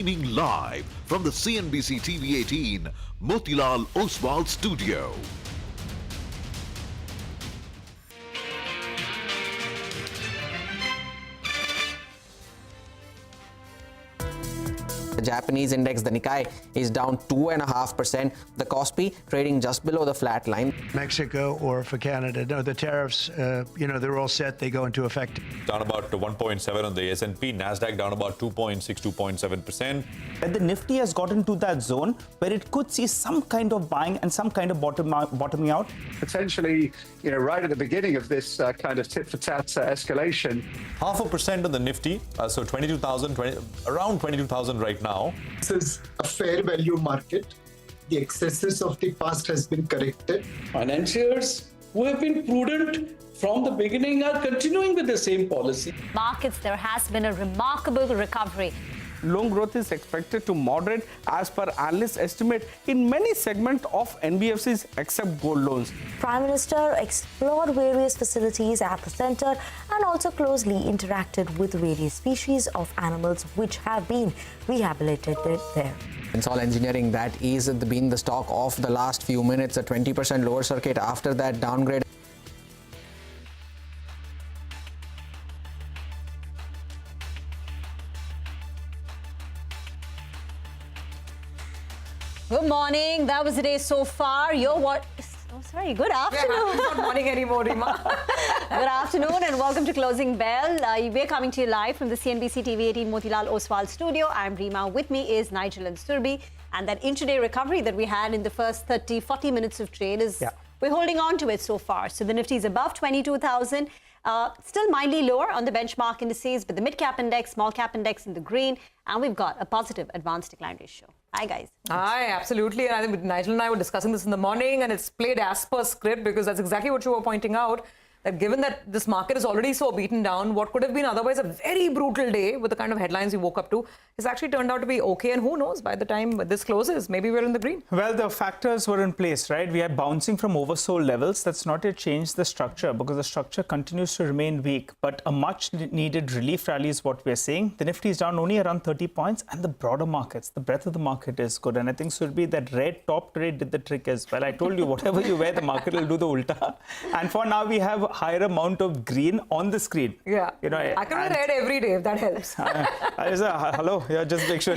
Streaming live from the CNBC-TV18 Motilal Oswal studio. The Japanese index, the Nikkei, is down 2.5%. The Kospi trading just below the flat line. Mexico or for Canada, no, the tariffs, they're all set. They go into effect. Down about 1.7 on the S&P. Nasdaq down about 2.6, 2.7%. That the Nifty has got into that zone where it could see some kind of buying and some kind of bottoming out. Potentially, right at the beginning of this kind of tit-for-tat escalation. 0.5% on the Nifty, so 22,000, around 22,000 right now. This is a fair value market. The excesses of the past has been corrected. Financiers who have been prudent from the beginning are continuing with the same policy. Markets, there has been a remarkable recovery. Loan growth is expected to moderate as per analyst estimate in many segments of NBFCs except gold loans. Prime Minister explored various facilities at the centre and also closely interacted with various species of animals which have been rehabilitated there. Tensol Engineering, that is been the stock of the last few minutes, a 20% lower circuit after that downgrade. Good morning. That was the day so far. Good afternoon. Yeah, it's not morning anymore, Rima. Good afternoon and welcome to Closing Bell. We're coming to you live from the CNBC-TV18 Motilal Oswal studio. I'm Rima. With me is Nigel and Surbi. And that intraday recovery that we had in the first 30, 40 minutes of trade is, we're holding on to it so far. So the Nifty is above 22,000. Still mildly lower on the benchmark indices, but the mid-cap index, small-cap index in the green, and we've got a positive advanced decline ratio. Hi, guys. Hi, absolutely. And I think Nigel and I were discussing this in the morning, and it's played as per script because that's exactly what you were pointing out, that given that this market is already so beaten down, what could have been otherwise a very brutal day with the kind of headlines we woke up to has actually turned out to be okay. And who knows, by the time this closes, maybe we're in the green. Well, the factors were in place, right? We are bouncing from oversold levels. That's not yet changed the structure because the structure continues to remain weak. But a much needed relief rally is what we're seeing. The Nifty is down only around 30 points and the broader markets, the breadth of the market is good. And I think Surbi, that red top trade did the trick as well. I told you, whatever you wear, the market will do the ulta. And for now, we have a higher amount of green on the screen. Yeah. I can wear red every day if that helps. Hello. Yeah, just make sure.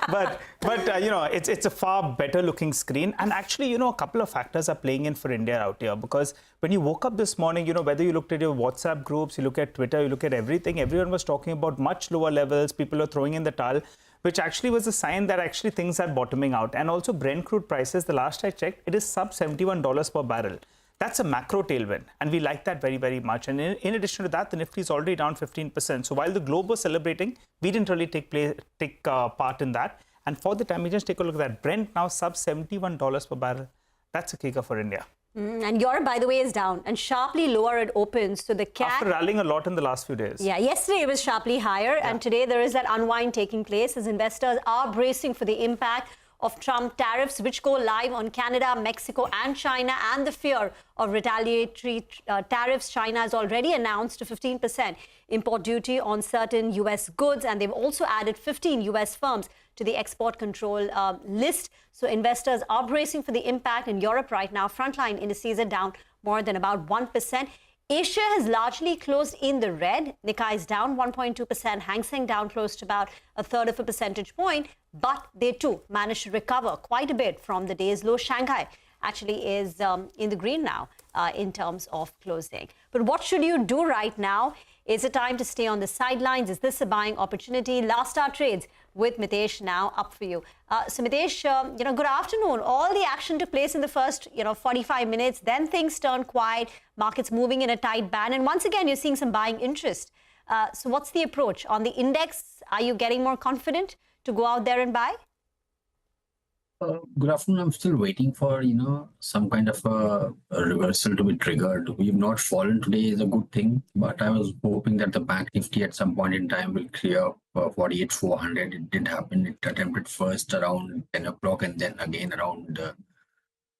but it's a far better looking screen. And actually, a couple of factors are playing in for India out here, because when you woke up this morning, whether you looked at your WhatsApp groups, you look at Twitter, you look at everything, everyone was talking about much lower levels. People are throwing in the towel, which actually was a sign that actually things are bottoming out. And also Brent crude prices, the last I checked, it is sub $71 per barrel. That's a macro tailwind, and we like that very, very much. And in addition to that, the Nifty is already down 15%. So while the globe was celebrating, we didn't really take part in that. And for the time, we just take a look at that. Brent now sub $71 per barrel. That's a kicker for India. And Europe, by the way, is down and sharply lower it opens. So the CAC... After rallying a lot in the last few days. Yeah, yesterday it was sharply higher. And today there is that unwind taking place as investors are bracing for the impact of Trump tariffs, which go live on Canada, Mexico and China, and the fear of retaliatory tariffs. China has already announced a 15% import duty on certain U.S. goods, and they've also added 15 U.S. firms to the export control list. So investors are bracing for the impact. In Europe right now, frontline indices are down more than about 1%. Asia has largely closed in the red. Nikkei is down 1.2%. Hang Seng down close to about a third of a percentage point. But they too managed to recover quite a bit from the day's low. Shanghai actually is in the green now in terms of closing. But what should you do right now? Is it time to stay on the sidelines? Is this a buying opportunity? Last hour trades with Mitesh now up for you. So Mitesh, good afternoon. All the action took place in the first, 45 minutes. Then things turned quiet. Markets moving in a tight band. And once again, you're seeing some buying interest. So what's the approach? On the index, are you getting more confident to go out there and buy? Good afternoon. I'm still waiting for, some kind of a reversal to be triggered. We've not fallen today is a good thing, but I was hoping that the Bank Nifty at some point in time will clear 48,400. It didn't happen. It attempted first around 10 o'clock and then again around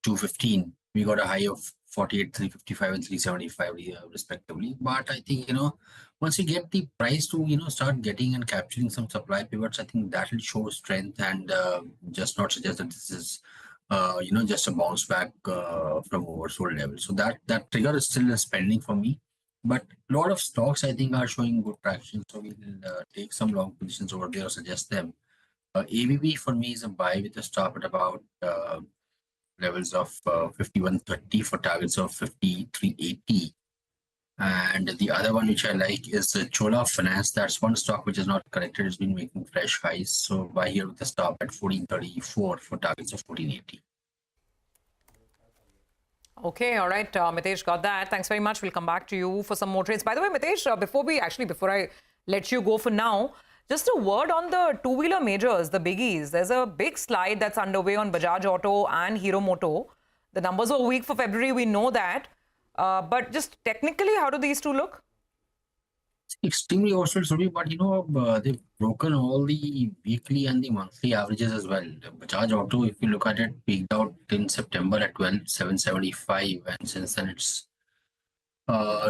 2:15. We got a high of 48,355 and 375 respectively. But I think, once you get the price to start getting and capturing some supply pivots, I think that will show strength and just not suggest that this is just a bounce back from oversold level. So that trigger is still pending for me. But a lot of stocks I think are showing good traction, so we'll take some long positions over there or suggest them. ABB for me is a buy with a stop at about levels of 51.30 for targets of 53.80. And the other one which I like is Chola Finance. That's one stock which is not corrected. It's been making fresh highs. So buy here with a stop at 14.34 for targets of 14.80. Okay, all right, Mitesh, got that. Thanks very much. We'll come back to you for some more trades. By the way, Mitesh, before I let you go for now, just a word on the two-wheeler majors, the biggies. There's a big slide that's underway on Bajaj Auto and Hero Moto. The numbers were weak for February, we know that. But just technically, how do these two look? Extremely oversold, Surbi, but they've broken all the weekly and the monthly averages as well. Bajaj Auto, if you look at it, peaked out in September at 12,775, and since then it's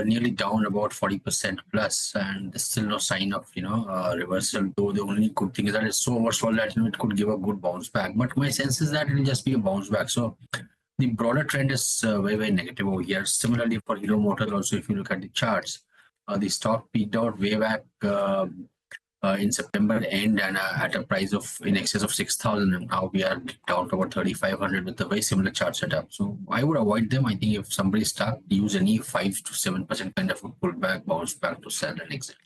nearly down about 40% plus, and there's still no sign of reversal. Though the only good thing is that it's so oversold that it could give a good bounce back. But my sense is that it'll just be a bounce back. So the broader trend is very, very negative over here. Similarly for Hero Motors, also if you look at the charts. The stock peaked out way back in September end and at a price of in excess of 6,000, and now we are down to about 3,500 with a very similar chart setup. So I would avoid them. I think if somebody's stuck, use any 5 to 7% kind of a pullback, bounce back to sell and exit.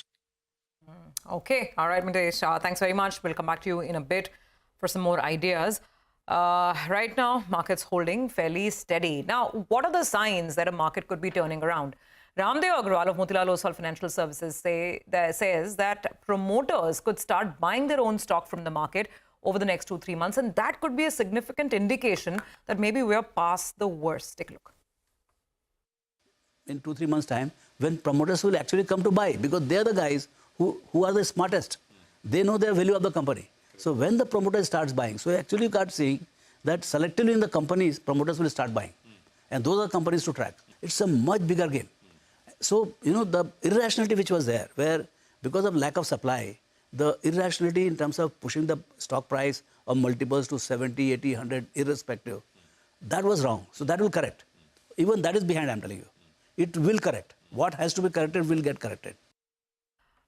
Okay, all right, Mitesh. Thanks very much. We'll come back to you in a bit for some more ideas. Right now, market's holding fairly steady. Now, what are the signs that a market could be turning around? Ramdev Agrawal of Motilal Oswal Financial Services says that promoters could start buying their own stock from the market over the next 2-3 months, and that could be a significant indication that maybe we're past the worst. Take a look. In 2-3 months' time, when promoters will actually come to buy, because they're the guys who are the smartest. They know the value of the company. So when the promoter starts buying, so actually you start seeing that selectively in the companies, promoters will start buying. And those are companies to track. It's a much bigger game. So, the irrationality which was there, where because of lack of supply, the irrationality in terms of pushing the stock price of multiples to 70, 80, 100, irrespective, that was wrong. So that will correct. Even that is behind, I'm telling you. It will correct. What has to be corrected will get corrected.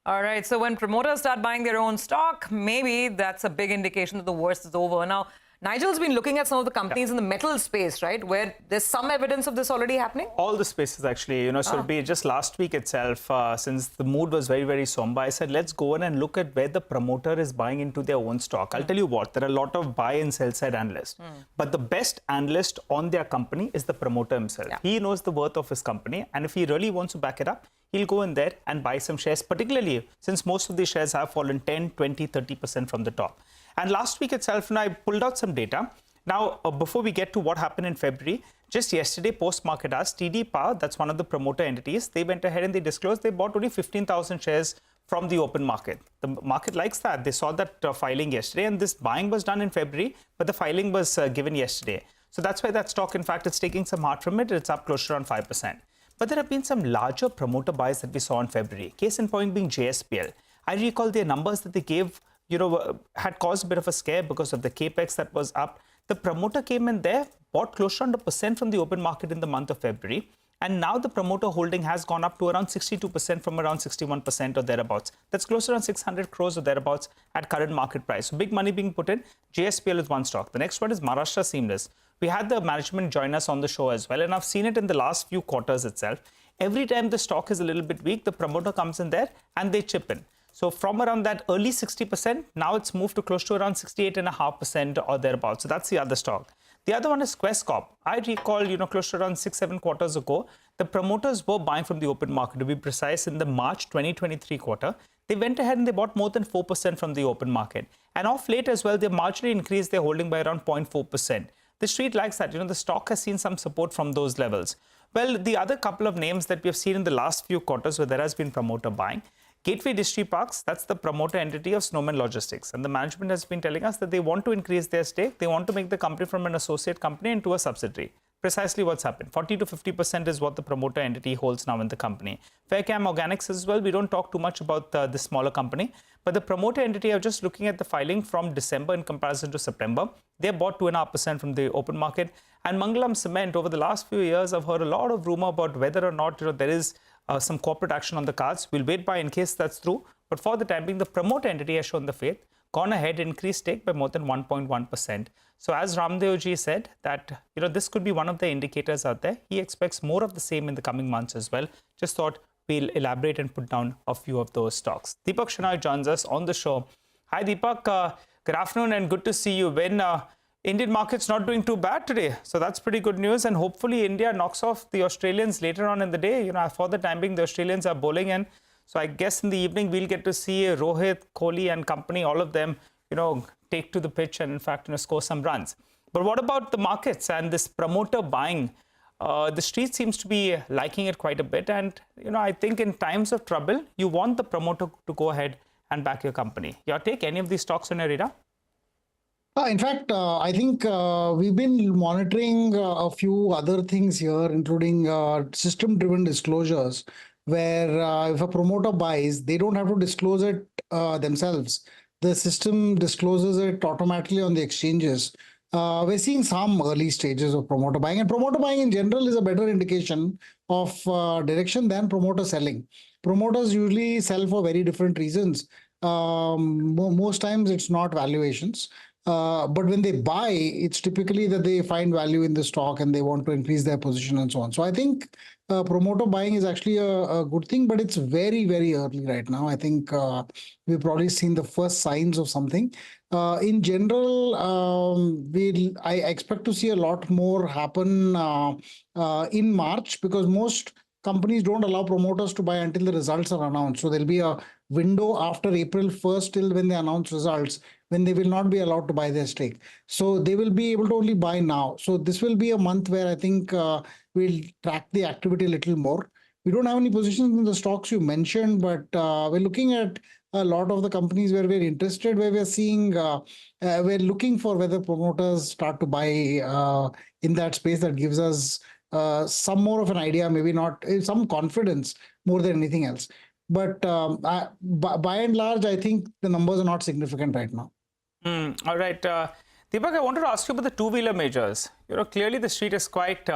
All right, so when promoters start buying their own stock, maybe that's a big indication that the worst is over. Now, Nigel's been looking at some of the companies in the metal space, right, where there's some evidence of this already happening? All the spaces, actually. Surabhi, just last week itself, since the mood was very, very somber, I said, let's go in and look at where the promoter is buying into their own stock. I'll tell you what, there are a lot of buy and sell side analysts. But the best analyst on their company is the promoter himself. Yeah. He knows the worth of his company. And if he really wants to back it up, he'll go in there and buy some shares, particularly since most of these shares have fallen 10, 20, 30% from the top. And last week itself, I pulled out some data. Now, before we get to what happened in February, just yesterday, post-market hours, TD Power, that's one of the promoter entities, they went ahead and they disclosed they bought only 15,000 shares from the open market. The market likes that. They saw that filing yesterday, and this buying was done in February, but the filing was given yesterday. So that's why that stock, in fact, it's taking some heart from it. It's up close to around 5%. But there have been some larger promoter buys that we saw in February. Case in point being JSPL. I recall their numbers that they gave had caused a bit of a scare because of the capex that was up. The promoter came in there, bought close to 100% from the open market in the month of February. And now the promoter holding has gone up to around 62% from around 61% or thereabouts. That's close to around 600 crores or thereabouts at current market price. So big money being put in. JSPL is one stock. The next one is Maharashtra Seamless. We had the management join us on the show as well. And I've seen it in the last few quarters itself. Every time the stock is a little bit weak, the promoter comes in there and they chip in. So from around that early 60%, now it's moved to close to around 68.5% or thereabouts. So that's the other stock. The other one is Quest Corp. I recall, close to around 6-7 quarters ago, the promoters were buying from the open market. To be precise, in the March 2023 quarter, they went ahead and they bought more than 4% from the open market. And off late as well, they marginally increased their holding by around 0.4%. The street likes that. The stock has seen some support from those levels. Well, the other couple of names that we have seen in the last few quarters where there has been promoter buying, Gateway Distriparks, that's the promoter entity of Snowman Logistics. And the management has been telling us that they want to increase their stake. They want to make the company from an associate company into a subsidiary. precisely what's happened. 40 to 50% is what the promoter entity holds now in the company. Faircam Organics as well, we don't talk too much about the smaller company, but the promoter entity, I'm just looking at the filing from December in comparison to September. They bought 2.5% from the open market. And Mangalam Cement, over the last few years, I've heard a lot of rumor about whether or not there is some corporate action on the cards. We'll wait by in case that's true. But for the time being, the promoter entity has shown the faith, gone ahead, increased stake by more than 1.1%. So as Ramdevji said, that this could be one of the indicators out there. He expects more of the same in the coming months as well. Just thought we'll elaborate and put down a few of those stocks. Deepak Shenoy joins us on the show. Hi Deepak, good afternoon and good to see you. When Indian market's not doing too bad today, so that's pretty good news. And hopefully India knocks off the Australians later on in the day. For the time being, the Australians are bowling in. So I guess in the evening, we'll get to see Rohit, Kohli and company, all of them, take to the pitch and in fact, score some runs. But what about the markets and this promoter buying? The street seems to be liking it quite a bit. And, I think in times of trouble, you want the promoter to go ahead and back your company. Your take, any of these stocks on your radar? In fact, I think we've been monitoring a few other things here, including system-driven disclosures, where if a promoter buys, they don't have to disclose it themselves. The system discloses it automatically on the exchanges. We're seeing some early stages of promoter buying, and promoter buying in general is a better indication of direction than promoter selling. Promoters usually sell for very different reasons. Most times it's not valuations. But when they buy, it's typically that they find value in the stock and they want to increase their position and so on. So I think promoter buying is actually a good thing, but it's very, very early right now. I think we've probably seen the first signs of something. In general, I expect to see a lot more happen in March, because most companies don't allow promoters to buy until the results are announced. So there'll be a window after April 1st till when they announce results, when they will not be allowed to buy their stake. So they will be able to only buy now. So this will be a month where I think we'll track the activity a little more. We don't have any positions in the stocks you mentioned, but we're looking at a lot of the companies where we're interested, where we're seeing, we're looking for whether promoters start to buy in that space. That gives us some more of an idea, maybe not, some confidence more than anything else. But by and large, I think the numbers are not significant right now. All right. Deepak, I wanted to ask you about the two-wheeler majors. Clearly the street is quite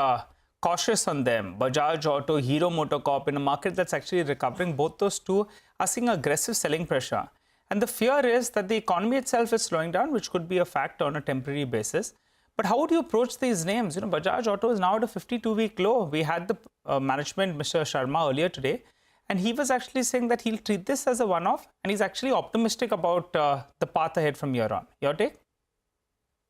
cautious on them. Bajaj Auto, Hero MotoCorp, in a market that's actually recovering, both those two are seeing aggressive selling pressure. And the fear is that the economy itself is slowing down, which could be a factor on a temporary basis. But how would you approach these names? Bajaj Auto is now at a 52-week low. We had the management, Mr. Sharma, earlier today, and he was actually saying that he'll treat this as a one-off, and he's actually optimistic about the path ahead from here on. Your take?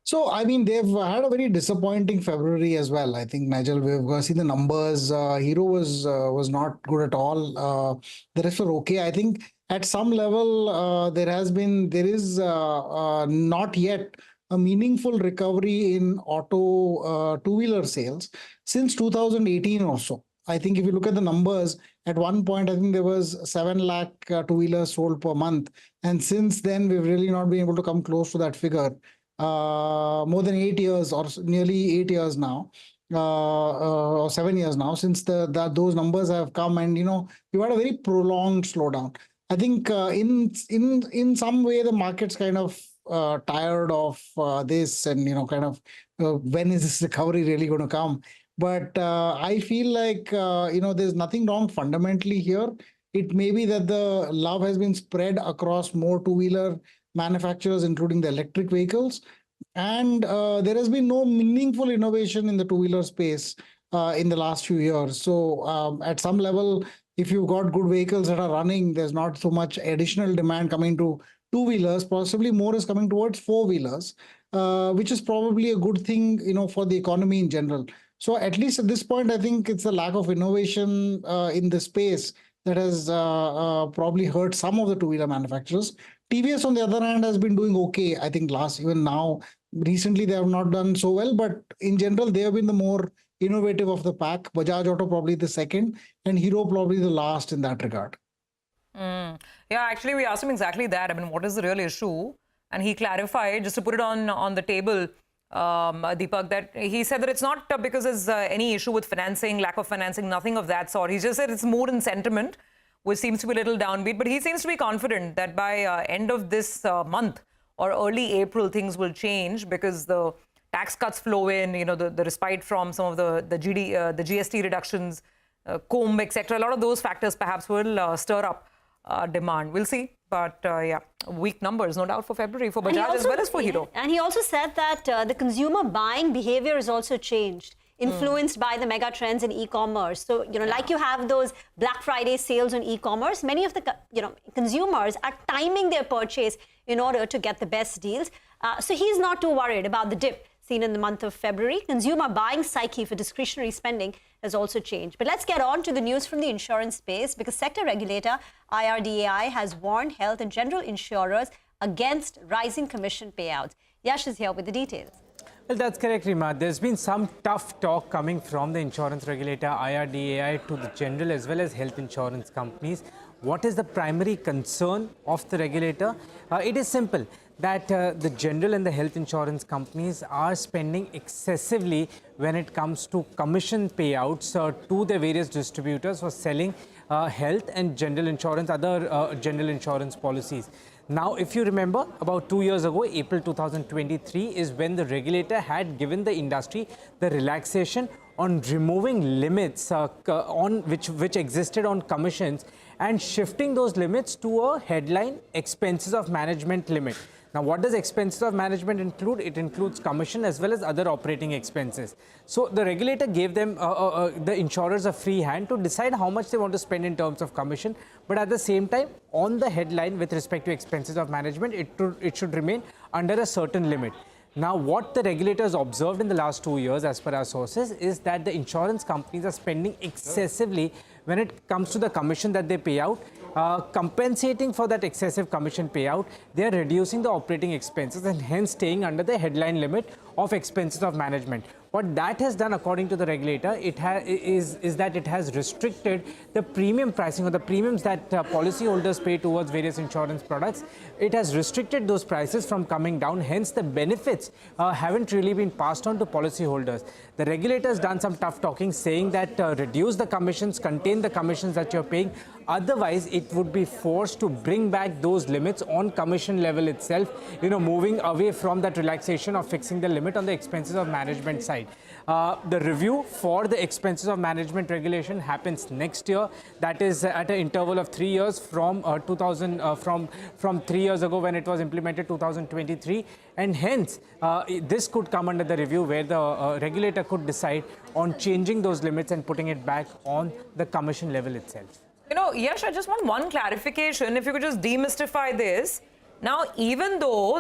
So, I mean, they've had a very disappointing February as well. I think, Nigel, we've seen the numbers. Hero was not good at all. The rest were okay. I think at some level, there is not yet a meaningful recovery in auto two-wheeler sales since 2018 or so. I think if you look at the numbers, at one point, I think there was 7 lakh two-wheelers sold per month. And since then, we've really not been able to come close to that figure. More than 8 years, or nearly 8 years now, or 7 years now, since those numbers have come, and we've had a very prolonged slowdown. I think in some way the market's kind of tired of this, and when is this recovery really going to come? But I feel like there's nothing wrong fundamentally here. It may be that the love has been spread across more two-wheeler manufacturers, including the electric vehicles, and there has been no meaningful innovation in the two-wheeler space in the last few years. So at some level, if you've got good vehicles that are running, there's not so much additional demand coming to two-wheelers. Possibly more is coming towards four-wheelers, which is probably a good thing, for the economy in general. So at least at this point, I think it's the lack of innovation in the space that has probably hurt some of the two-wheeler manufacturers. TVS, on the other hand, has been doing okay. I think even now, recently, they have not done so well, but in general, they have been the more innovative of the pack. Bajaj Auto probably the second, and Hero probably the last in that regard. Yeah, actually, we asked him exactly that. I mean, what is the real issue? And he clarified, just to put it on the table, Deepak, that he said that it's not because there's any issue with financing, lack of financing, nothing of that sort. He just said it's mood and sentiment, which seems to be a little downbeat. But he seems to be confident that by end of this month or early April, things will change because the tax cuts flow in, the respite from some of the GST reductions, comb, etc. A lot of those factors perhaps will stir up demand. We'll see. But yeah, weak numbers, no doubt, for February, for Bajaj as well as for Hero. And he also said that the consumer buying behavior has also changed, influenced by the mega trends in e-commerce. So, like you have those Black Friday sales on e-commerce, many of the, consumers are timing their purchase in order to get the best deals. So he's not too worried about the dip seen in the month of February. Consumer buying psyche for discretionary spending has also changed. But let's get on to the news from the insurance space, because sector regulator IRDAI has warned health and general insurers against rising commission payouts. Yash is here with the details. Well, that's correct, Rima. There's been some tough talk coming from the insurance regulator IRDAI to the general as well as health insurance companies. What is the primary concern of the regulator? It is simple, that the general and the health insurance companies are spending excessively when it comes to commission payouts to their various distributors for selling health and general insurance, other general insurance policies. Now, if you remember, about 2 years ago, April 2023 is when the regulator had given the industry the relaxation on removing limits on which existed on commissions and shifting those limits to a headline expenses of management limit. Now, what does expenses of management include? It includes commission as well as other operating expenses. So the regulator gave them, the insurers, a free hand to decide how much they want to spend in terms of commission. But at the same time, on the headline with respect to expenses of management, it should remain under a certain limit. Now, what the regulators observed in the last 2 years, as per our sources, is that the insurance companies are spending excessively when it comes to the commission that they pay out. Compensating for that excessive commission payout, they are reducing the operating expenses and hence staying under the headline limit of expenses of management. What that has done, according to the regulator, is that it has restricted the premium pricing or the premiums that policyholders pay towards various insurance products. It has restricted those prices from coming down. Hence, the benefits haven't really been passed on to policyholders. The regulator has done some tough talking, saying that reduce the commissions, contain the commissions that you're paying. Otherwise, it would be forced to bring back those limits on commission level itself, moving away from that relaxation of fixing the limit on the expenses of management side. The review for the expenses of management regulation happens next year. That is at an interval of 3 years from 3 years ago when it was implemented, 2023. And hence, this could come under the review where the regulator could decide on changing those limits and putting it back on the commission level itself. Yash, I just want one clarification. If you could just demystify this. Now, even though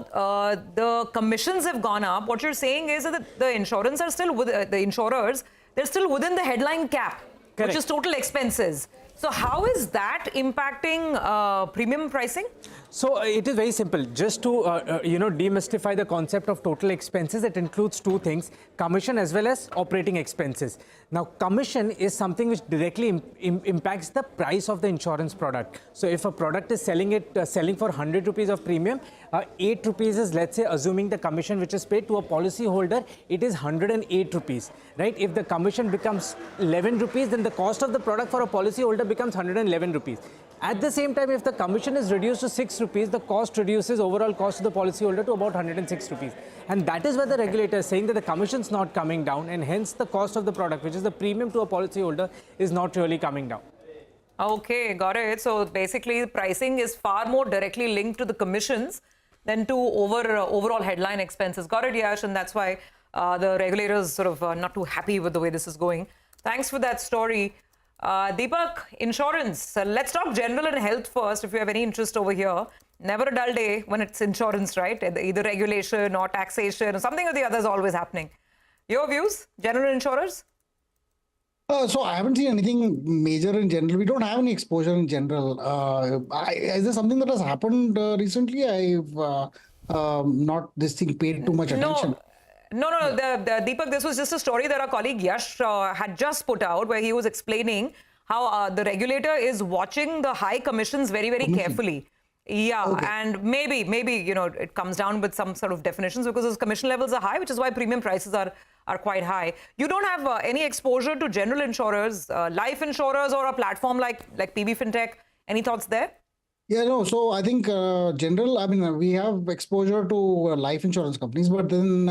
the commissions have gone up, what you're saying is that the insurers are still they're still within the headline cap, correct, which is total expenses. So how is that impacting premium pricing? So it is very simple. Just to demystify the concept of total expenses, it includes two things: commission as well as operating expenses. Now, commission is something which directly impacts the price of the insurance product. So if a product is selling for 100 rupees of premium, 8 rupees is, let's say, assuming the commission which is paid to a policy holder, it is 108 rupees, right? If the commission becomes 11 rupees, then the cost of the product for a policy holder becomes 111 rupees. At the same time, if the commission is reduced to 6 rupees, the cost reduces overall cost to the policyholder to about 106 rupees. And that is where the regulator is saying that the commission is not coming down, and hence the cost of the product, which is the premium to a policyholder, is not really coming down. Okay, got it. So basically, the pricing is far more directly linked to the commissions than to overall headline expenses. Got it, Yash, and that's why the regulators sort of not too happy with the way this is going. Thanks for that story. Deepak, insurance. Let's talk general and health first, if you have any interest over here. Never a dull day when it's insurance, right? Either regulation or taxation or something or the other is always happening. Your views, general insurers? So I haven't seen anything major in general. We don't have any exposure in general. Is there something that has happened recently? I've not paid too much attention. No, Deepak, this was just a story that our colleague Yash had just put out, where he was explaining how the regulator is watching the high commissions very, very carefully. Yeah, Okay. and maybe, it comes down with some sort of definitions because those commission levels are high, which is why premium prices are quite high. You don't have any exposure to general insurers, life insurers, or a platform like PB Fintech. Any thoughts there? Yeah, no. So I think general. I mean, we have exposure to life insurance companies, but then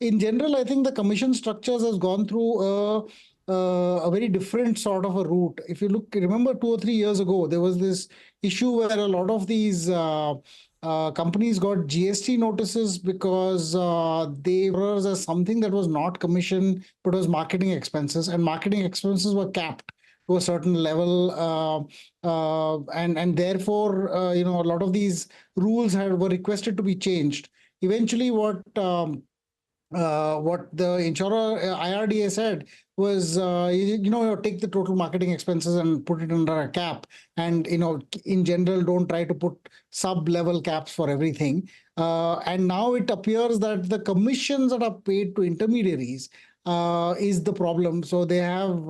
in general, I think the commission structures has gone through a very different sort of a route. If you remember 2 or 3 years ago, there was this issue where a lot of these companies got GST notices because they were as something that was not commission but was marketing expenses, and marketing expenses were capped to a certain level, and therefore, a lot of these rules were requested to be changed. Eventually, what the insurer IRDA said was, take the total marketing expenses and put it under a cap, and in general, don't try to put sub-level caps for everything. And now it appears that the commissions that are paid to intermediaries is the problem. So they have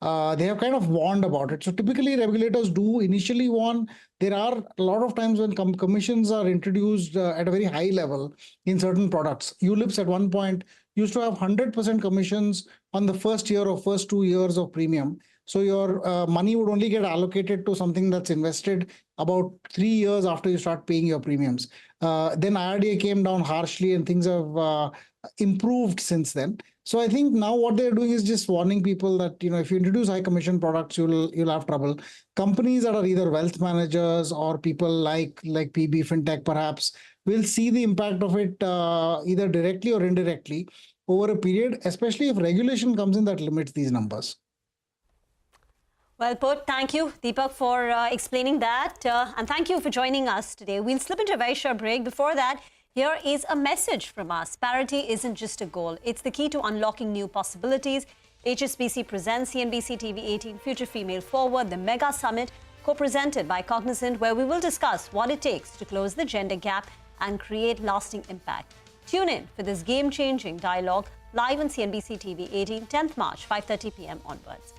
kind of warned about it. So typically regulators do initially warn. There are a lot of times when commissions are introduced at a very high level in certain products. ULIPs at one point used to have 100% commissions on the first year or first 2 years of premium. So your money would only get allocated to something that's invested about 3 years after you start paying your premiums. Then IRDA came down harshly and things have improved since then. So I think now what they're doing is just warning people that, if you introduce high commission products, you'll have trouble. Companies that are either wealth managers or people like PB Fintech perhaps will see the impact of it either directly or indirectly over a period, especially if regulation comes in that limits these numbers. Well put. Thank you, Deepak, for explaining that. And thank you for joining us today. We'll slip into a very short break. Before that, here is a message from us. Parity isn't just a goal. It's the key to unlocking new possibilities. HSBC presents CNBC-TV18 Future Female Forward, the mega summit co-presented by Cognizant, where we will discuss what it takes to close the gender gap and create lasting impact. Tune in for this game-changing dialogue live on CNBC-TV18, 10th March, 5:30 p.m. onwards.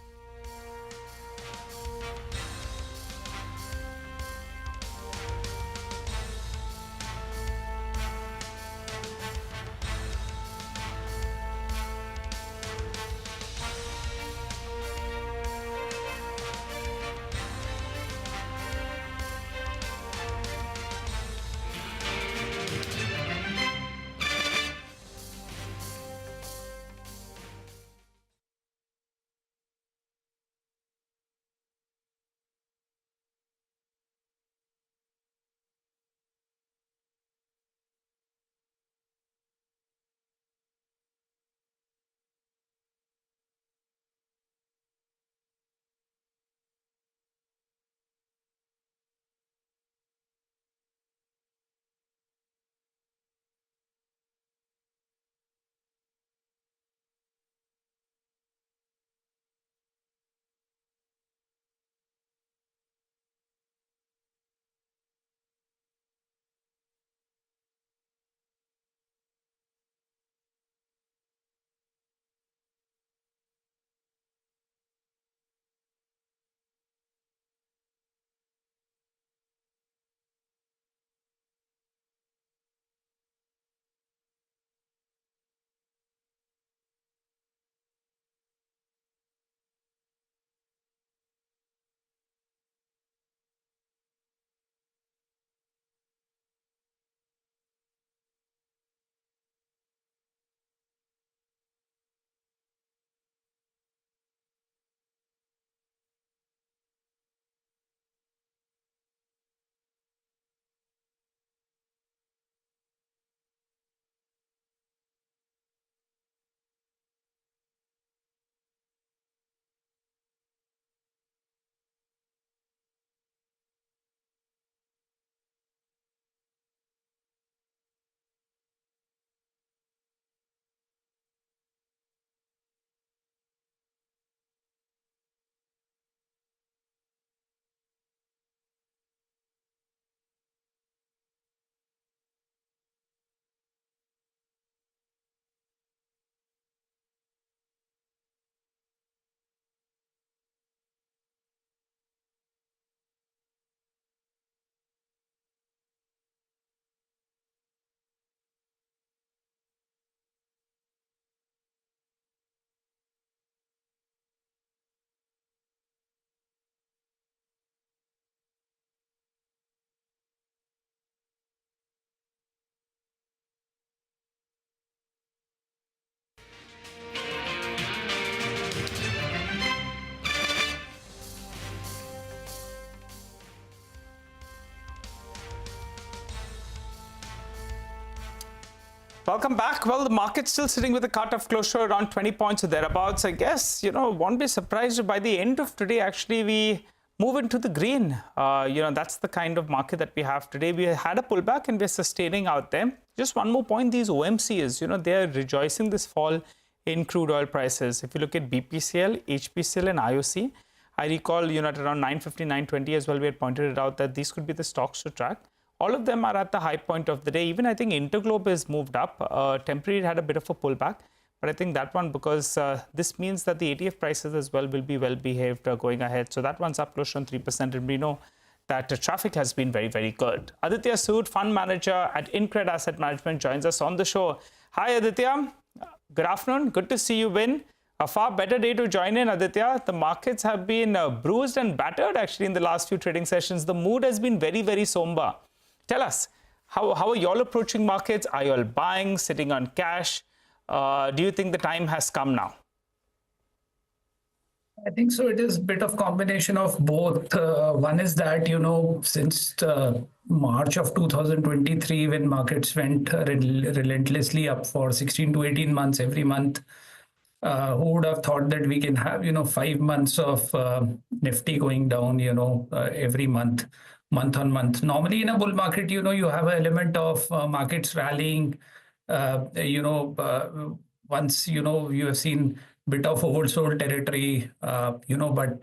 Welcome back. Well, the market's still sitting with a cut-off closure around 20 points or thereabouts. I guess, won't be surprised if by the end of today, actually, we move into the green. That's the kind of market that we have today. We had a pullback and we're sustaining out there. Just one more point, these OMCs, they're rejoicing this fall in crude oil prices. If you look at BPCL, HPCL and IOC, I recall, at around 950, 920 as well, we had pointed it out that these could be the stocks to track. All of them are at the high point of the day. Even I think Interglobe has moved up. Temporarily had a bit of a pullback. But I think that one, because this means that the ETF prices as well will be well behaved going ahead. So that one's up close to 3%. And we know that the traffic has been very, very good. Aditya Sood, fund manager at Incred Asset Management, joins us on the show. Hi, Aditya. Good afternoon. Good to see you win. A far better day to join in, Aditya. The markets have been bruised and battered actually in the last few trading sessions. The mood has been very, very somber. Tell us, how are you all approaching markets? Are you all buying, sitting on cash? Do you think the time has come now? I think so. It is a bit of combination of both. One is that, since March of 2023, when markets went relentlessly up for 16 to 18 months every month, who would have thought that we can have, 5 months of Nifty going down, every month on month. Normally in a bull market, you have an element of markets rallying, once, you have seen bit of oversold territory, but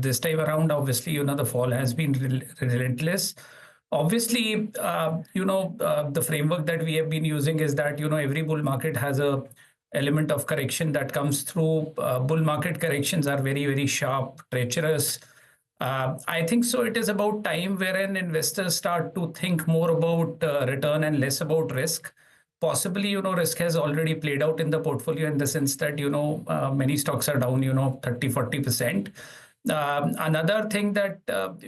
this time around, obviously, the fall has been relentless. Obviously, the framework that we have been using is that, every bull market has a element of correction that comes through. Bull market corrections are very, very sharp, treacherous. I think so. It is about time wherein investors start to think more about return and less about risk. Possibly, risk has already played out in the portfolio in the sense that, many stocks are down, 30-40%. Another thing that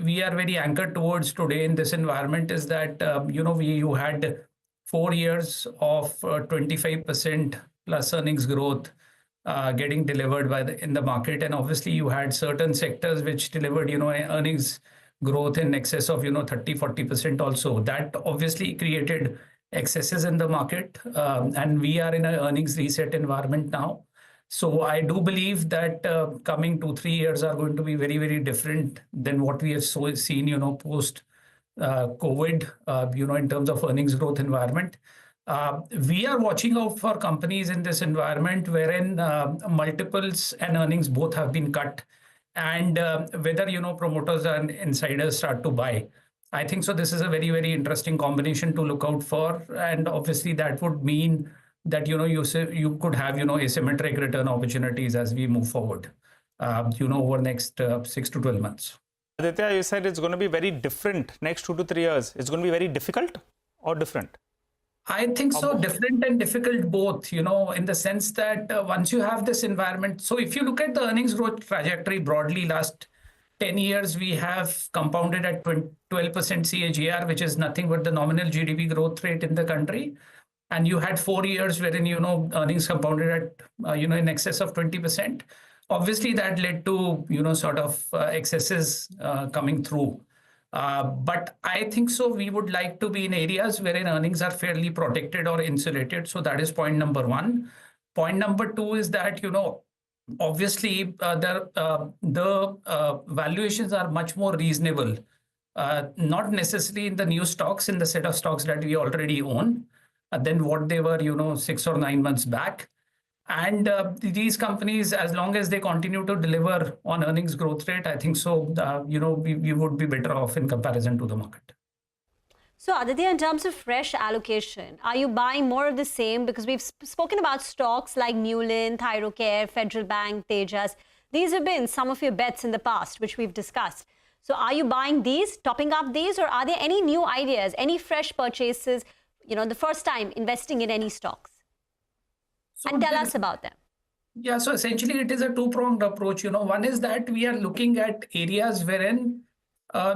we are very anchored towards today in this environment is that, you had 4 years of 25% plus earnings growth getting delivered in the market. And obviously you had certain sectors which delivered, earnings growth in excess of, 30-40% also. That obviously created excesses in the market. And we are in an earnings reset environment now. So I do believe that coming 2-3 years are going to be very, very different than what we have seen, post COVID, in terms of earnings growth environment. We are watching out for companies in this environment wherein multiples and earnings both have been cut, and whether promoters and insiders start to buy. I think so. This is a very, very interesting combination to look out for, and obviously that would mean that you could have asymmetric return opportunities as we move forward. Over next 6 to 12 months. Aditya, you said it's going to be very different next 2 to 3 years. It's going to be very difficult or different? I think so. Different and difficult both, in the sense that once you have this environment. So if you look at the earnings growth trajectory broadly, last 10 years, we have compounded at 12% CAGR, which is nothing but the nominal GDP growth rate in the country. And you had 4 years wherein, earnings compounded at, in excess of 20%. Obviously, that led to, sort of excesses coming through. But I think so. We would like to be in areas wherein earnings are fairly protected or insulated. So that is point number one. Point number two is that, obviously the valuations are much more reasonable, not necessarily in the new stocks, in the set of stocks that we already own, than what they were, 6 or 9 months back. And these companies, as long as they continue to deliver on earnings growth rate, I think so, we would be better off in comparison to the market. So Aditya, in terms of fresh allocation, are you buying more of the same? Because we've spoken about stocks like Newland, Thyrocare, Federal Bank, Tejas. These have been some of your bets in the past, which we've discussed. So are you buying these, topping up these, or are there any new ideas, any fresh purchases, the first time investing in any stocks? And tell us about them. Yeah, so essentially it is a two-pronged approach. One is that we are looking at areas wherein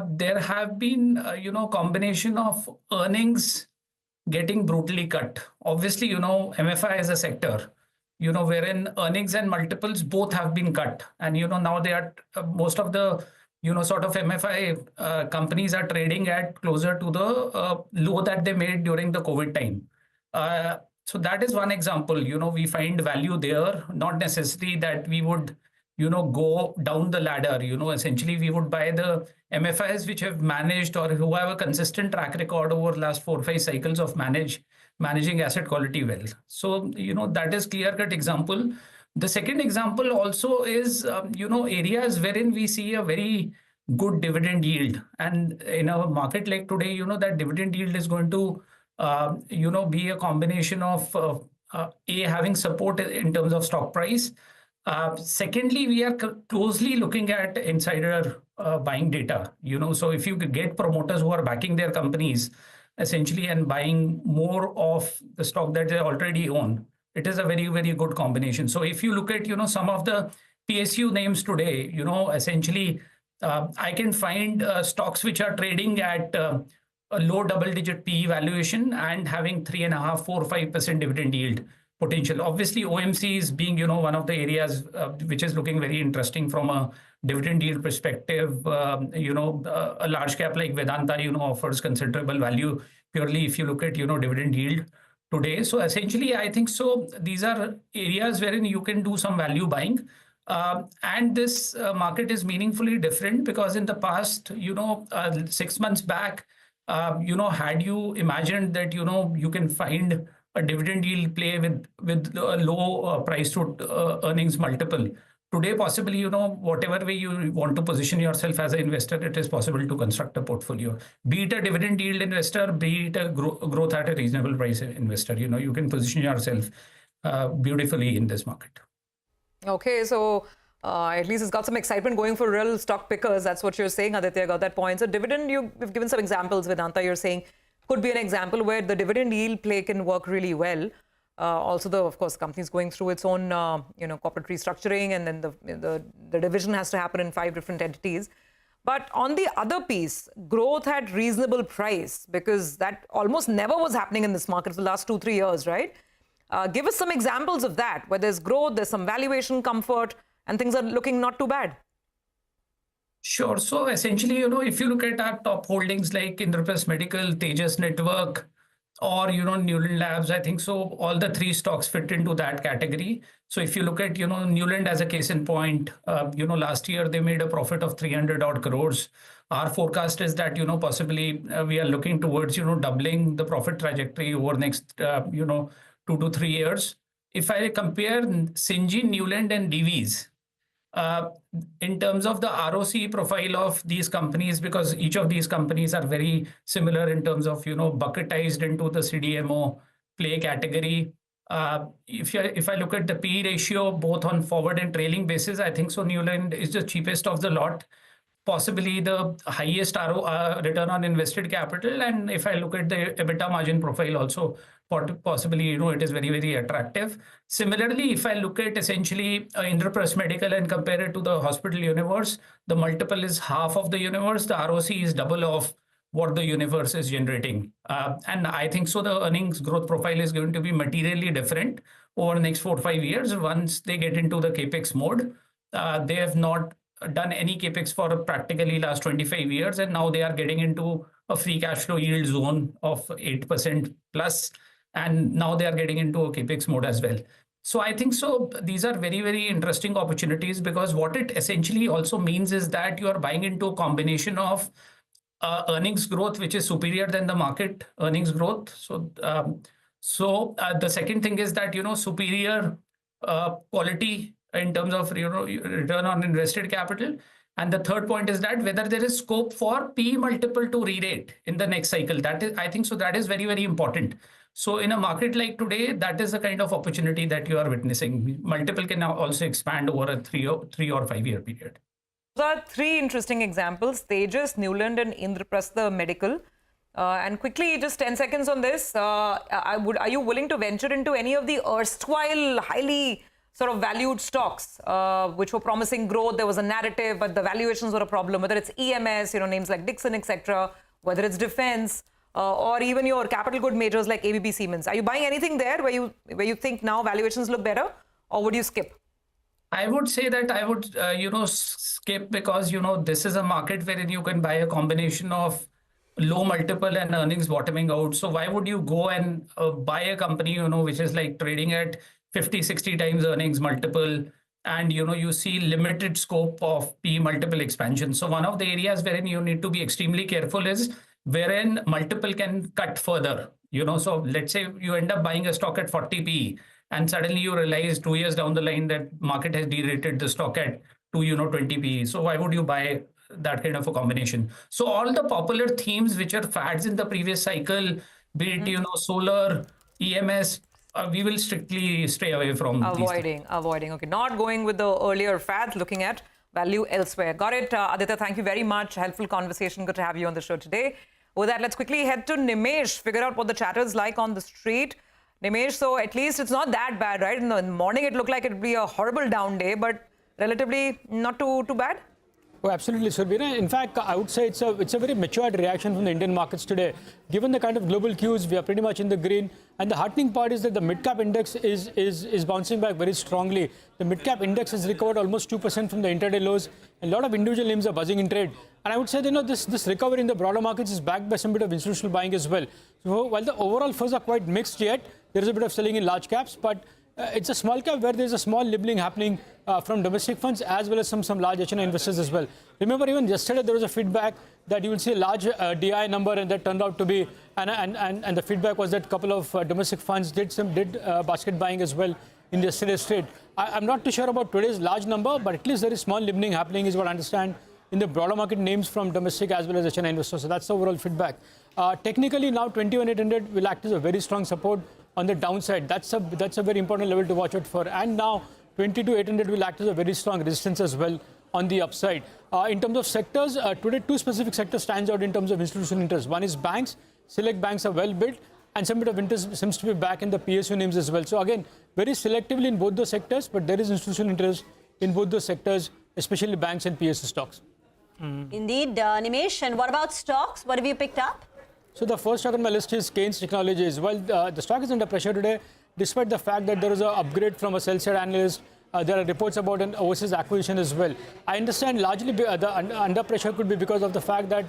there have been, combination of earnings getting brutally cut. Obviously, MFI is a sector, wherein earnings and multiples both have been cut. And, now they are, most of the, sort of MFI companies are trading at closer to the low that they made during the COVID time. So that is one example. We find value there, not necessarily that we would, go down the ladder. Essentially we would buy the MFIs which have managed or who have a consistent track record over the last 4 or 5 cycles of managing asset quality well. So, that is clear-cut example. The second example also is, areas wherein we see a very good dividend yield. And in a market like today, that dividend yield is going to, be a combination of having support in terms of stock price. Secondly, we are closely looking at insider buying data. So if you could get promoters who are backing their companies essentially and buying more of the stock that they already own, it is a very, very good combination. So if you look at, some of the PSU names today, essentially I can find stocks which are trading at a low double-digit PE valuation and having 3.5%, 4%, 5% dividend yield potential. Obviously, OMC is being, one of the areas which is looking very interesting from a dividend yield perspective. A large cap like Vedanta, offers considerable value purely if you look at, dividend yield today. So essentially, I think so. These are areas wherein you can do some value buying. And this market is meaningfully different because in the past, 6 months back, had you imagined that, you can find a dividend yield play with a low price to earnings multiple. Today, possibly, whatever way you want to position yourself as an investor, it is possible to construct a portfolio. Be it a dividend yield investor, be it a growth at a reasonable price investor. You can position yourself beautifully in this market. Okay, so at least it's got some excitement going for real stock pickers. That's what you're saying, Aditya. Got that point. So dividend, you've given some examples, Vedanta. You're saying could be an example where the dividend yield play can work really well. Also, of course, company is going through its own, corporate restructuring, and then the division has to happen in 5 different entities. But on the other piece, growth at reasonable price, because that almost never was happening in this market for the last 2-3 years, right? Give us some examples of that, where there's growth, there's some valuation comfort, and things are looking not too bad. Sure. So essentially, if you look at our top holdings like Indraprastha Medical, Tejas Network, or, Newland Labs, I think so all the 3 stocks fit into that category. So if you look at, Newland as a case in point, last year they made a profit of 300 odd crores. Our forecast is that, possibly we are looking towards, doubling the profit trajectory over next, 2 to 3 years. If I compare Syngene, Newland and Divi's, in terms of the ROC profile of these companies, because each of these companies are very similar in terms of, bucketized into the CDMO play category. If I look at the PE ratio, both on forward and trailing basis, I think so Newland is the cheapest of the lot, possibly the highest return on invested capital. And if I look at the EBITDA margin profile also, possibly, it is very, very attractive. Similarly, if I look at essentially Indraprastha Medical and compare it to the hospital universe, the multiple is half of the universe. The ROC is double of what the universe is generating. And I think so the earnings growth profile is going to be materially different over the next 4 or 5 years once they get into the capex mode. They have not done any capex for practically last 25 years, and now they are getting into a free cash flow yield zone of 8% plus. And now they are getting into a capex mode as well. So I think so these are very, very interesting opportunities, because what it essentially also means is that you are buying into a combination of earnings growth, which is superior than the market earnings growth. So, the second thing is that, superior quality in terms of, return on invested capital. And the third point is that whether there is scope for P multiple to re-rate in the next cycle. That is, I think so that is very, very important. So in a market like today, that is the kind of opportunity that you are witnessing. Multiple can now also expand over a 3 or 5 year period. There are 3 interesting examples: Tejas, Newland, and Indraprastha Medical. And quickly, just 10 seconds on this. Are you willing to venture into any of the erstwhile highly sort of valued stocks, which were promising growth? There was a narrative, but the valuations were a problem. Whether it's EMS, names like Dixon, etc., whether it's defense, or even your capital good majors like ABB Siemens. Are you buying anything there where you think now valuations look better, or would you skip? I would say that I would, skip, because, this is a market wherein you can buy a combination of low multiple and earnings bottoming out. So why would you go and buy a company, which is like trading at 50, 60 times earnings multiple, and you see limited scope of P multiple expansion. So one of the areas wherein you need to be extremely careful is wherein multiple can cut further. So let's say you end up buying a stock at 40 P, and suddenly you realize 2 years down the line that market has derated the stock at 20 P. So why would you buy that kind of a combination? So all the popular themes which are fads in the previous cycle, be it solar, EMS, we will strictly stay away from avoiding. Okay, not going with the earlier fads, looking at value elsewhere. Got it. Aditya, thank you very much. Helpful conversation. Good to have you on the show today. With that, let's quickly head to Nimesh, figure out what the chatter is like on the street. Nimesh, so at least it's not that bad, right? In the morning, it looked like it would be a horrible down day, but relatively not too bad? Oh, absolutely, Surbina. In fact, I would say it's a very matured reaction from the Indian markets today. Given the kind of global cues, we are pretty much in the green. And the heartening part is that the mid-cap index is bouncing back very strongly. The mid-cap index has recovered almost 2% from the intraday lows. A lot of individual names are buzzing in trade. And I would say, this recovery in the broader markets is backed by some bit of institutional buying as well. So while the overall flows are quite mixed yet, there is a bit of selling in large caps, but it's a small cap where there's a small nibbling happening from domestic funds as well as some large HNI investors as well. Remember, even yesterday there was a feedback that you will see a large DI number, and that turned out to be, and the feedback was that a couple of domestic funds did basket buying as well in yesterday's trade. I'm not too sure about today's large number, but at least there is small nibbling happening is what I understand in the broader market names from domestic as well as HNI investors. So that's the overall feedback. Technically now 21,800 will act as a very strong support on the downside. That's a very important level to watch out for. And now 22,800 will act as a very strong resistance as well on the upside. In terms of sectors, today two specific sectors stands out in terms of institutional interest. One is banks. Select banks are well built, and some bit of interest seems to be back in the PSU names as well. So again, very selectively in both those sectors, but there is institutional interest in both those sectors, especially banks and PSU stocks. Indeed, Nimesh. And what about stocks? What have you picked up? So the first stock on my list is Kaynes Technologies. Well, the stock is under pressure today, despite the fact that there was an upgrade from a sell-side analyst. There are reports about an overseas acquisition as well. I understand largely the under pressure could be because of the fact that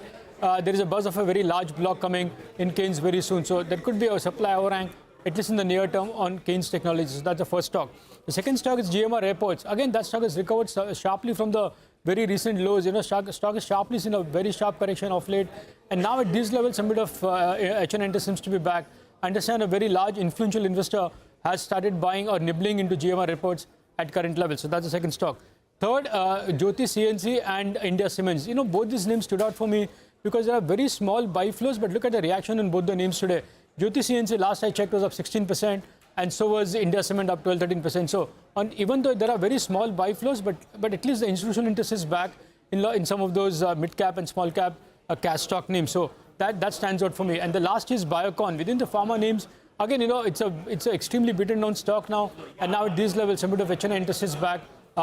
there is a buzz of a very large block coming in Kaynes very soon. So there could be a supply overhang, at least in the near term, on Kaynes Technologies. So that's the first stock. The second stock is GMR Airports. Again, that stock has recovered sharply from the very recent lows. Stock is sharply seen a very sharp correction of late. And now at these levels, some bit of HN interest seems to be back. I understand a very large influential investor has started buying or nibbling into GMR Airports at current levels. So that's the second stock. Third, Jyoti CNC and India Cements. Both these names stood out for me because there are very small buy flows, but look at the reaction in both the names today. Jyoti CNC, last I checked, was up 16%, and so was India Cement up 12-13%. So even though there are very small buy flows, but at least the institutional interest is back in some of those mid-cap and small-cap cash stock names. So that stands out for me. And the last is Biocon. Within the pharma names, again, it's an extremely beaten down stock now, and now at these levels, some bit of HNI interest is back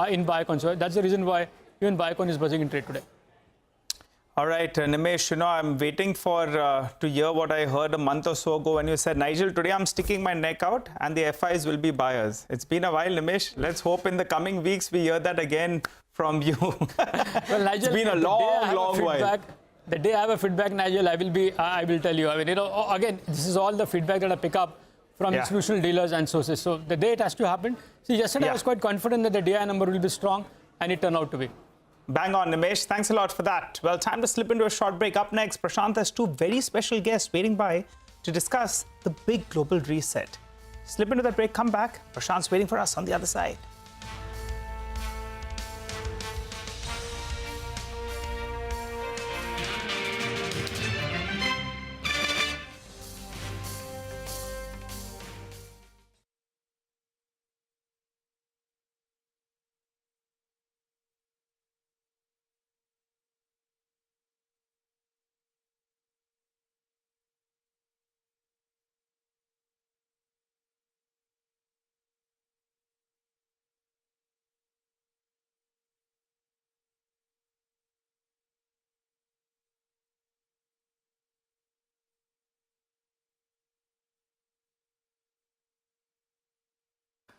in Biocon. So that's the reason why even Biocon is buzzing in trade today. All right, Nimesh, I'm waiting for to hear what I heard a month or so ago when you said, Nigel, today I'm sticking my neck out and the FIs will be buyers. It's been a while, Nimesh. Let's hope in the coming weeks we hear that again from you. Well, Nigel, it's been a long while. The day I have a feedback, Nigel, I will tell you. I mean, again, this is all the feedback that I pick up from institutional dealers and sources. So the day it has to happen. See, yesterday I was quite confident that the DI number will be strong, and it turned out to be. Bang on, Nimesh. Thanks a lot for that. Well, time to slip into a short break. Up next, Prashant has two very special guests waiting by to discuss the big global reset. Slip into that break, come back. Prashant's waiting for us on the other side.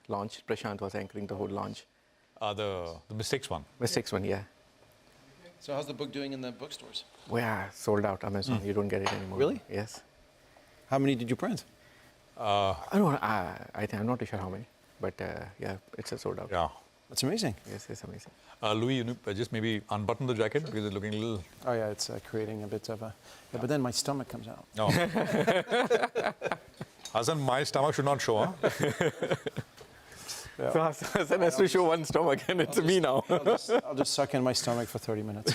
Launch. Prashant was anchoring the whole launch. The MISTIX one. MISTIX one, yeah. So how's the book doing in the bookstores? Yeah, sold out Amazon. You don't get it anymore. Really? Yes. How many did you print? I don't. I'm not too sure how many, but yeah, it's a sold out. Yeah. That's amazing. Yes, it's amazing. Louis, just maybe unbutton the jacket because it's looking a little... Oh, yeah, it's creating a bit of a... Yeah, but then my stomach comes out. No. Hassan, my stomach should not show, huh? Yeah. So Hassan has to show one stomach and it's me now. I'll just suck in my stomach for 30 minutes.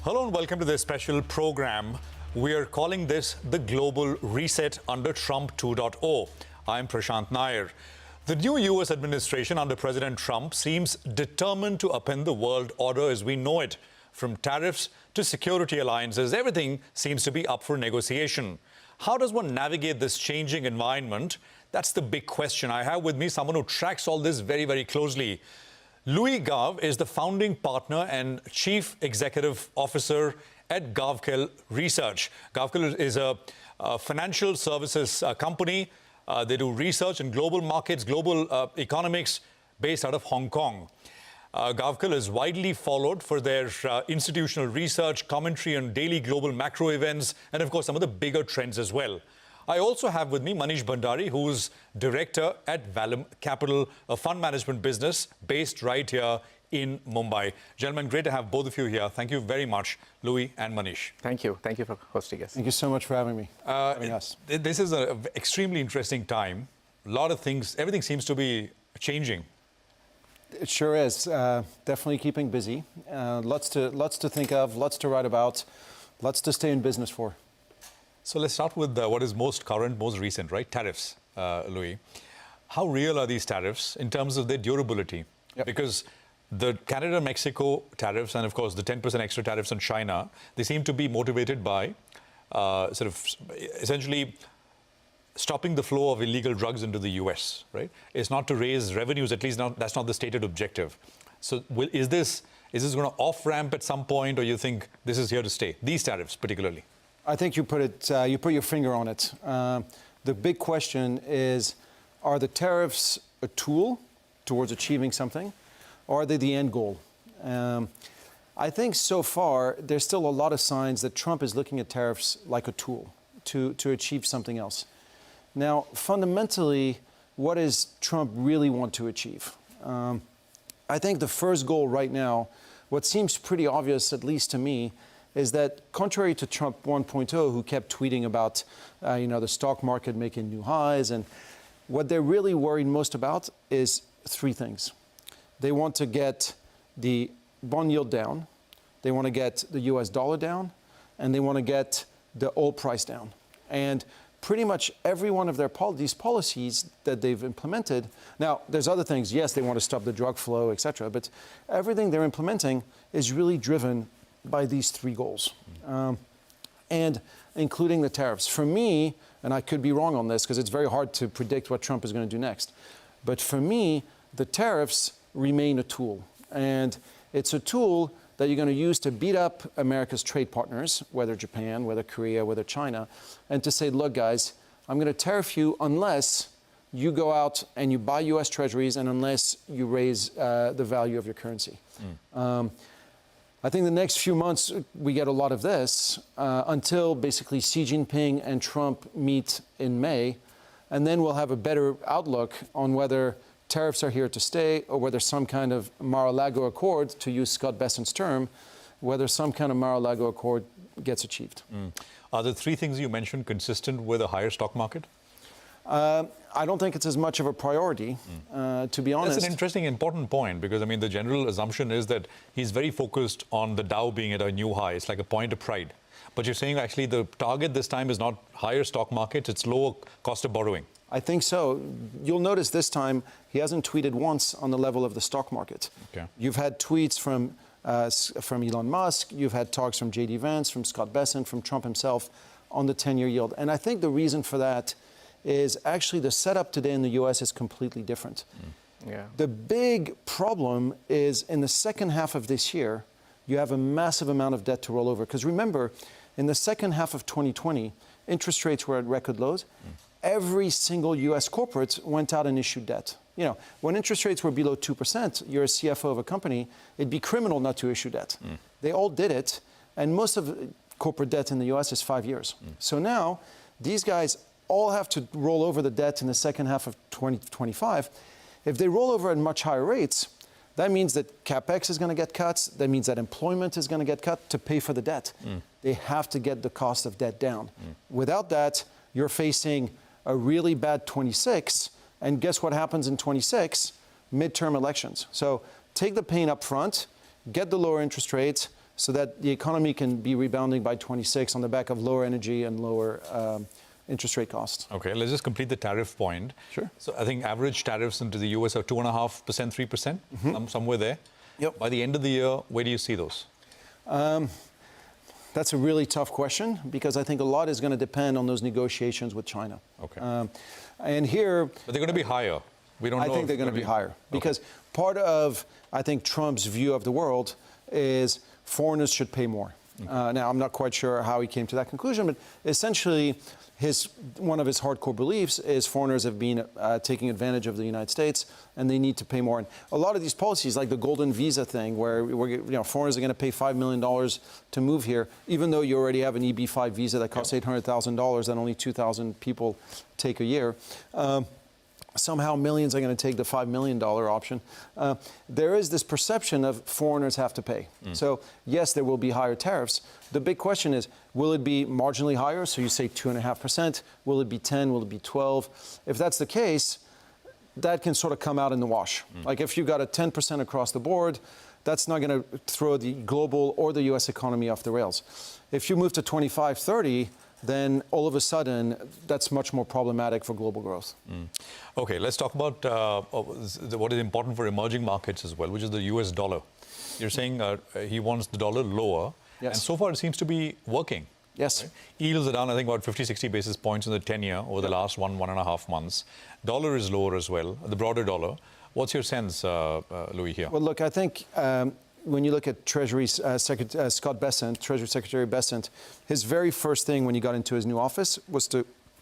Hello and welcome to this special program. We are calling this the Global Reset under Trump 2.0. I'm Prashant Nair. The new U.S. administration under President Trump seems determined to upend the world order as we know it. From tariffs to security alliances, everything seems to be up for negotiation. How does one navigate this changing environment? That's the big question. I have with me someone who tracks all this very, very closely. Louis Gave is the founding partner and chief executive officer at Gavkel Research. Gavkel is a financial services company. They do research in global markets, global economics, based out of Hong Kong. Gavkel is widely followed for their institutional research, commentary on daily global macro events, and of course some of the bigger trends as well. I also have with me Manish Bhandari, who's director at Valum Capital, a fund management business based right here in Mumbai. Gentlemen, great to have both of you here. Thank you very much, Louis and Manish. Thank you. Thank you for hosting us. Thank you so much for having me. Having us. This is an extremely interesting time. A lot of things, everything seems to be changing. It sure is. Definitely keeping busy. Lots to think of, lots to write about, lots to stay in business for. So let's start with what is most current, most recent, right? Tariffs, Louis. How real are these tariffs in terms of their durability? Yep. Because the Canada-Mexico tariffs and, of course, the 10% extra tariffs on China, they seem to be motivated by essentially stopping the flow of illegal drugs into the U.S., right? It's not to raise revenues, at least that's not the stated objective. So is this going to off-ramp at some point, or you think this is here to stay? These tariffs particularly. I think you put your finger on it. The big question is, are the tariffs a tool towards achieving something, or are they the end goal? I think so far, there's still a lot of signs that Trump is looking at tariffs like a tool to achieve something else. Now, fundamentally, what does Trump really want to achieve? I think the first goal right now, what seems pretty obvious, at least to me, is that contrary to Trump 1.0, who kept tweeting about, the stock market making new highs, and what they're really worried most about is three things. They want to get the bond yield down, they want to get the US dollar down, and they want to get the oil price down. And pretty much every one of these policies that they've implemented. Now, there's other things. Yes, they want to stop the drug flow, et cetera, but everything they're implementing is really driven by these three goals, and including the tariffs. For me, and I could be wrong on this because it's very hard to predict what Trump is going to do next, but for me, the tariffs remain a tool, and it's a tool that you're going to use to beat up America's trade partners, whether Japan, whether Korea, whether China, and to say, look, guys, I'm going to tariff you unless you go out and you buy U.S. treasuries and unless you raise the value of your currency. I think the next few months we get a lot of this until basically Xi Jinping and Trump meet in May, and then we'll have a better outlook on whether tariffs are here to stay or whether some kind of Mar-a-Lago Accord, to use Scott Bessent's term, whether some kind of Mar-a-Lago Accord gets achieved. Are the three things you mentioned consistent with a higher stock market? I don't think it's as much of a priority, to be honest. That's an interesting, important point, because, I mean, the general assumption is that he's very focused on the Dow being at a new high. It's like a point of pride. But you're saying actually the target this time is not higher stock markets, it's lower cost of borrowing. I think so. You'll notice this time he hasn't tweeted once on the level of the stock market. Okay. You've had tweets from Elon Musk, you've had talks from J.D. Vance, from Scott Bessent, from Trump himself on the 10-year yield. And I think the reason for that is actually the setup today in the U.S. is completely different. Yeah. The big problem is in the second half of this year, you have a massive amount of debt to roll over. Because remember, in the second half of 2020, interest rates were at record lows. Every single U.S. corporate went out and issued debt. You know, when interest rates were below 2%, you're a CFO of a company, it'd be criminal not to issue debt. They all did it, and most of corporate debt in the U.S. is 5 years. So now, these guys all have to roll over the debt in the second half of 2025. If they roll over at much higher rates, that means that CapEx is going to get cuts. That means that employment is going to get cut to pay for the debt. They have to get the cost of debt down. Without that, you're facing a really bad 26, and guess what happens in 26? Midterm elections. So take the pain up front, get the lower interest rates so that the economy can be rebounding by 26 on the back of lower energy and lower interest rate costs. Okay, let's just complete the tariff point. Sure. So I think average tariffs into the US are 2.5%, 3%, somewhere there. Yep. By the end of the year, where do you see those? That's a really tough question because I think a lot is going to depend on those negotiations with China. Okay. And here... But they're going to be higher. We don't know. I think they're going to be higher because part of, I think, Trump's view of the world is foreigners should pay more. Now, I'm not quite sure how he came to that conclusion, but essentially, one of his hardcore beliefs is foreigners have been taking advantage of the United States, and they need to pay more. And a lot of these policies, like the golden visa thing, where foreigners are going to pay $5 million to move here, even though you already have an EB-5 visa that costs $800,000 and only 2,000 people take a year. Somehow millions are going to take the $5 million option. There is this perception of foreigners have to pay. So yes, there will be higher tariffs. The big question is, will it be marginally higher? So you say 2.5%. Will it be 10? Will it be 12? If that's the case, that can sort of come out in the wash. Like if you got a 10% across the board, that's not going to throw the global or the U.S. economy off the rails. If you move to 25, 30, then all of a sudden, that's much more problematic for global growth. Okay, let's talk about what is important for emerging markets as well, which is the US dollar. You're saying he wants the dollar lower, and so far it seems to be working. Yes. Right? Yields are down, I think, about 50, 60 basis points in the 10-year over the last 1.5 months. Dollar is lower as well, the broader dollar. What's your sense, Louis, here? Well, look, I think when you look at Treasury Scott Bessent, Treasury Secretary Bessent, his very first thing when he got into his new office was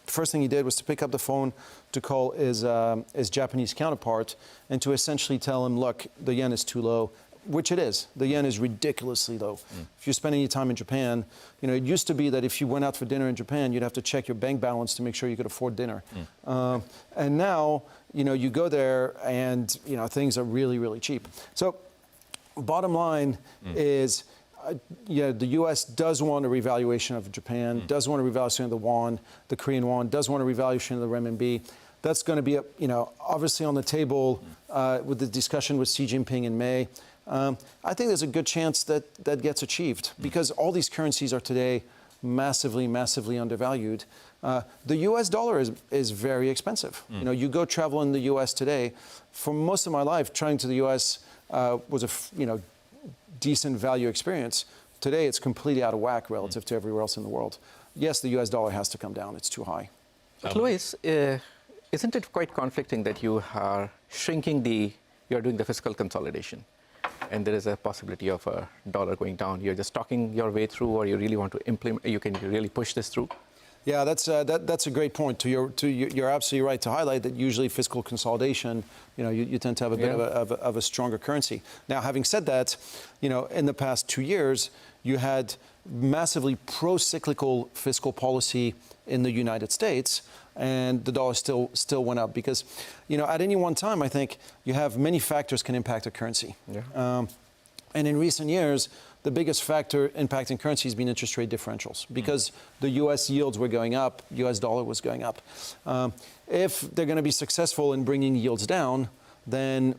first thing he did was to pick up the phone to call his Japanese counterpart and to essentially tell him, look, the yen is too low, which it is. The yen is ridiculously low. If you spend any time in Japan, it used to be that if you went out for dinner in Japan, you'd have to check your bank balance to make sure you could afford dinner. And now, you go there and, things are really, really cheap. So bottom line is, the U.S. does want a revaluation of Japan, does want a revaluation of the won, the Korean won, does want a revaluation of the renminbi. That's going to be, obviously on the table with the discussion with Xi Jinping in May. I think there's a good chance that gets achieved because all these currencies are today massively, massively undervalued. The U.S. dollar is very expensive. You know, you go travel in the U.S. today. For most of my life, traveling to the U.S. Was a decent value experience. Today, it's completely out of whack relative to everywhere else in the world. Yes, the U.S. dollar has to come down. It's too high. But Louis, isn't it quite conflicting that you are you're doing the fiscal consolidation, and there is a possibility of a dollar going down? You're just talking your way through, or you really want to implement? You can really push this through? Yeah, that's a great point. You're absolutely right to highlight that usually fiscal consolidation, you tend to have a bit of a stronger currency. Now, having said that, in the past 2 years, you had massively pro-cyclical fiscal policy in the United States, and the dollar still went up because, at any one time, I think you have many factors can impact a currency. Yeah. And in recent years, the biggest factor impacting currency has been interest rate differentials because the U.S. yields were going up, U.S. dollar was going up. If they're going to be successful in bringing yields down, then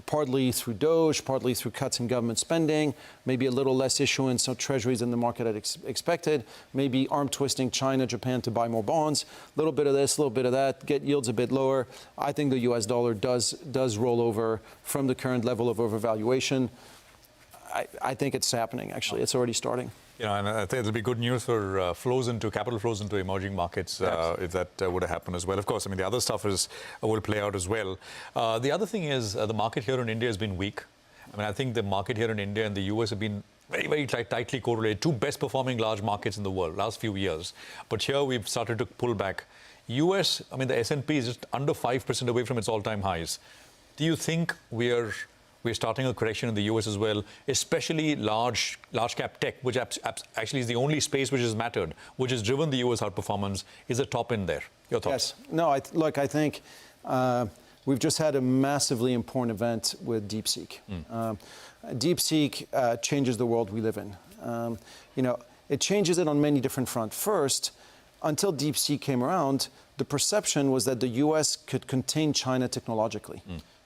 partly through Doge, partly through cuts in government spending, maybe a little less issuance of treasuries than the market had expected, maybe arm twisting China, Japan to buy more bonds, a little bit of this, a little bit of that, get yields a bit lower. I think the U.S. dollar does roll over from the current level of overvaluation. I think it's happening, actually. It's already starting. And I think it'll be good news for capital flows into emerging markets if that would have happened as well. Of course, I mean, the other stuff will play out as well. The other thing is the market here in India has been weak. I mean, I think the market here in India and the US have been very, very tightly correlated. Two best performing large markets in the world last few years. But here we've started to pull back. US, I mean, the S&P is just under 5% away from its all-time highs. Do you think we're starting a correction in the US as well, especially large cap tech, which actually is the only space which has mattered, which has driven the US outperformance, is a top in there? Your thoughts? Yes. No, look, I think we've just had a massively important event with DeepSeek. DeepSeek changes the world we live in. It changes it on many different fronts. First, until DeepSeek came around, the perception was that the US could contain China technologically.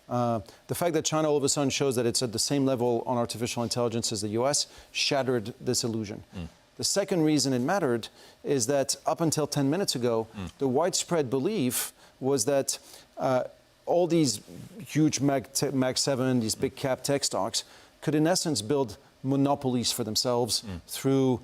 The fact that China all of a sudden shows that it's at the same level on artificial intelligence as the US shattered this illusion. The second reason it mattered is that up until 10 minutes ago, the widespread belief was that all these huge Mag 7, these big cap tech stocks, could in essence build monopolies for themselves through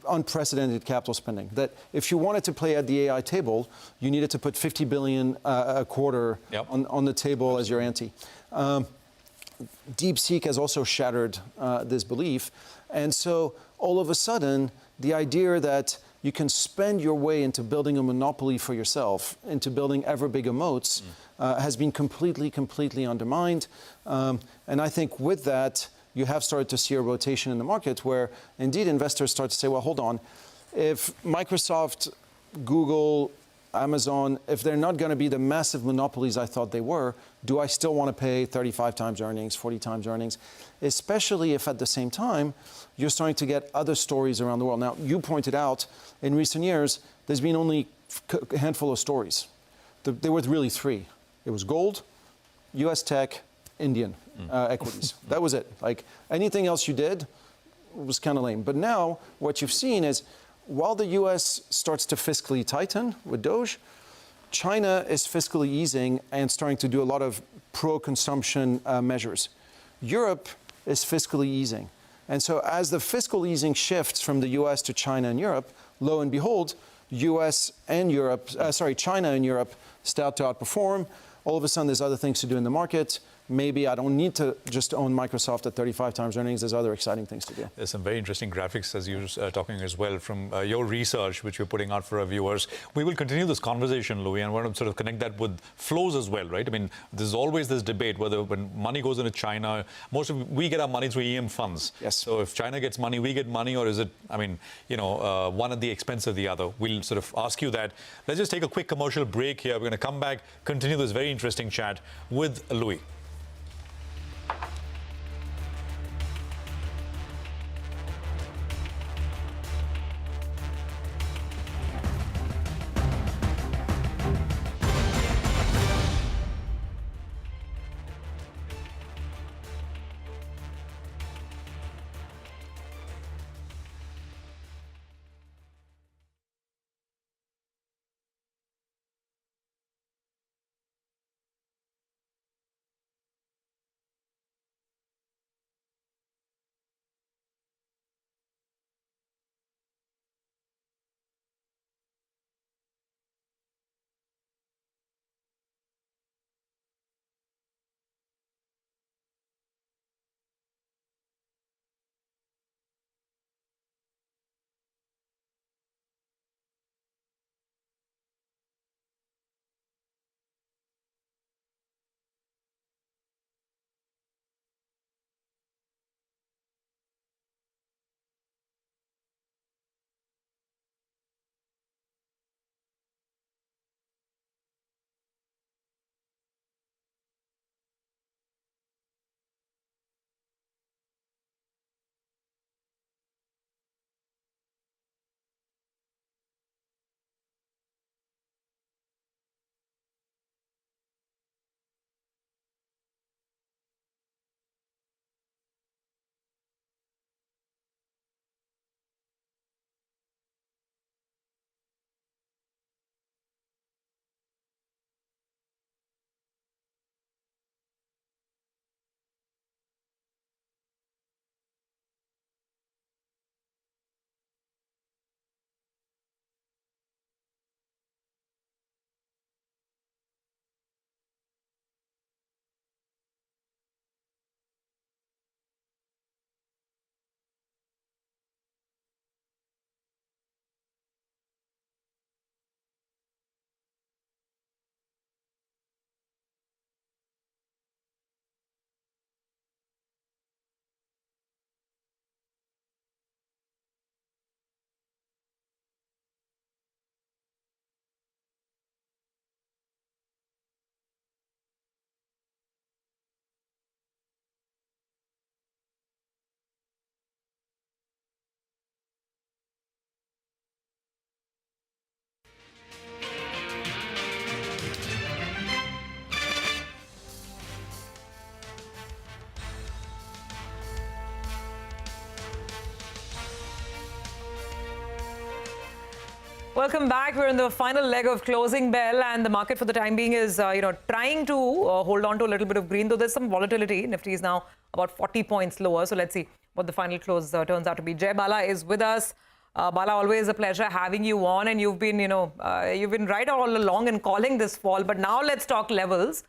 unprecedented capital spending. That if you wanted to play at the AI table, you needed to put 50 billion a quarter on the table as your ante. DeepSeek has also shattered this belief. And so all of a sudden, the idea that you can spend your way into building a monopoly for yourself, into building ever bigger moats, has been completely undermined. And I think with that, you have started to see a rotation in the market where, indeed, investors start to say, well, hold on. If Microsoft, Google, Amazon, if they're not going to be the massive monopolies I thought they were, do I still want to pay 35 times earnings, 40 times earnings? Especially if at the same time, you're starting to get other stories around the world. Now, you pointed out, in recent years, there's been only a handful of stories. There were really three. It was gold, US tech, Indian equities. That was it. Like anything else you did was kind of lame. But now what you've seen is while the US starts to fiscally tighten with Doge, China is fiscally easing and starting to do a lot of pro-consumption measures. Europe is fiscally easing. And so as the fiscal easing shifts from the US to China and Europe, lo and behold, China and Europe start to outperform. All of a sudden, there's other things to do in the market. Maybe I don't need to just own Microsoft at 35 times earnings. There's other exciting things to do. There's some very interesting graphics, as you were talking as well, from your research, which you're putting out for our viewers. We will continue this conversation, Louis, and I want to sort of connect that with flows as well, right? I mean, there's always this debate whether when money goes into China, we get our money through EM funds. Yes. So if China gets money, we get money, or is it, one at the expense of the other? We'll sort of ask you that. Let's just take a quick commercial break here. We're going to come back, continue this very interesting chat with Louis. Welcome back. We're in the final leg of closing bell, and the market for the time being is, trying to hold on to a little bit of green, though there's some volatility. Nifty is now about 40 points lower. So let's see what the final close turns out to be. Jay Bala is with us. Bala, always a pleasure having you on, and you've been right all along in calling this fall. But now let's talk levels.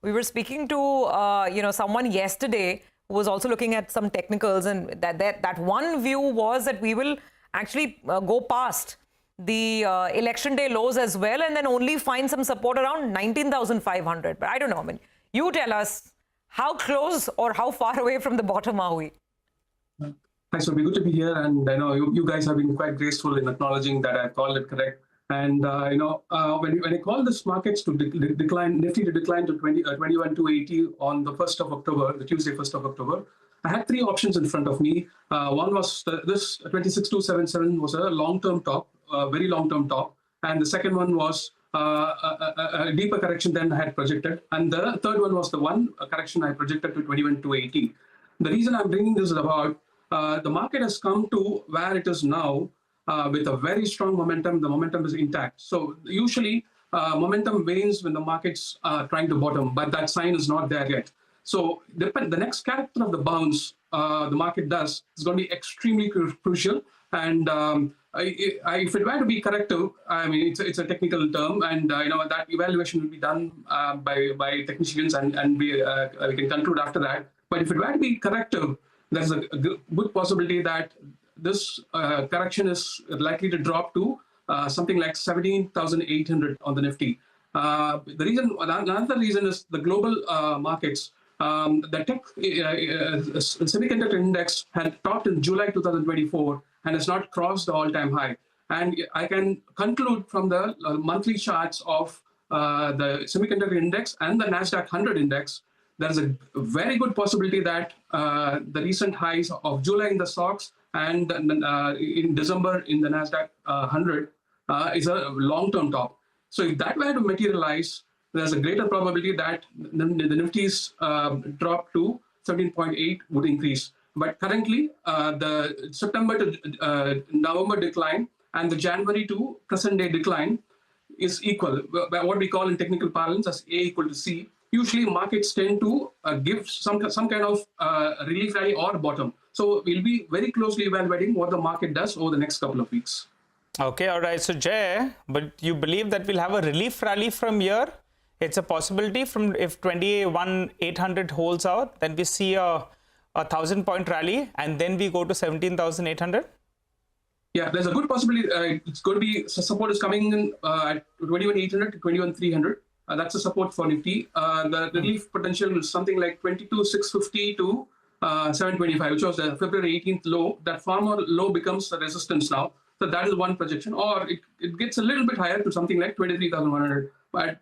We were speaking to someone yesterday who was also looking at some technicals, and that one view was that we will actually go past the election day lows as well, and then only find some support around 19,500. But I don't know. I mean, you tell us how close or how far away from the bottom are we? Thanks, Sophie. Good to be here. And I know you guys have been quite graceful in acknowledging that I called it correct. And when I called this markets to decline, Nifty to decline to 21,280 on the 1st of October, the Tuesday 1st of October, I had three options in front of me. One was this 26,277 was a long-term top, very long-term top. And the second one was a deeper correction than I had projected. And the third one was the one correction I projected to 21,280. The reason I'm bringing this about, the market has come to where it is now with a very strong momentum. The momentum is intact. So usually momentum wanes when the market's trying to bottom, but that sign is not there yet. So the next character of the bounce the market does is going to be extremely crucial. And if it were to be corrective, I mean, it's a technical term, and that evaluation will be done by technicians, and we can conclude after that. But if it were to be corrective, there's a good possibility that this correction is likely to drop to something like 17,800 on the Nifty. Another reason is the global markets. The tech semiconductor index had topped in July 2024 and has not crossed the all-time high. And I can conclude from the monthly charts of the semiconductor index and the NASDAQ 100 index, there's a very good possibility that the recent highs of July in the stocks and in December in the NASDAQ 100 is a long-term top. So if that were to materialize, there's a greater probability that the Nifty's drop to 17.8 would increase. But currently, the September to November decline and the January to present day decline is equal, what we call in technical parlance as A equal to C. Usually markets tend to give some kind of relief rally or bottom. So we'll be very closely evaluating what the market does over the next couple of weeks. Okay, all right. So Jay, but you believe that we'll have a relief rally from here? It's a possibility from if 21,800 holds out, then we see a 1,000-point rally, and then we go to 17,800? Yeah, there's a good possibility. It's going to be, support is coming in at 21,800 to 21,300. That's a support for Nifty. The relief potential is something like 22,650 to 725, which was the February 18th low. That former low becomes a resistance now. So that is one projection. Or it gets a little bit higher to something like 23,100. But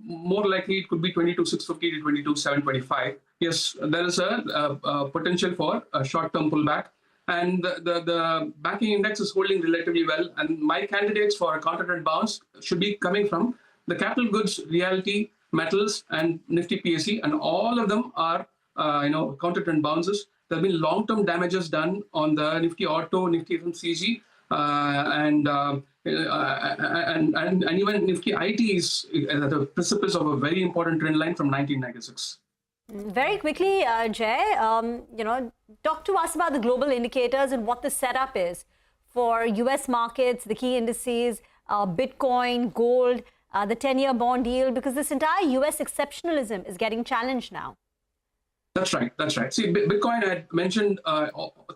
more likely it could be 22,650 to 22,725. Yes, there is a potential for a short-term pullback. And the banking index is holding relatively well. And my candidates for a counter-trend bounce should be coming from the capital goods, Realty, metals, and Nifty PSE, and all of them are counter-trend bounces. There have been long-term damages done on the Nifty Auto, Nifty FMCG, and even Nifty IT is at the precipice of a very important trend line from 1996. Very quickly, Jay, talk to us about the global indicators and what the setup is for U.S. markets, the key indices, Bitcoin, gold, the 10-year bond yield, because this entire U.S. exceptionalism is getting challenged now. That's right. That's right. See, Bitcoin, I had mentioned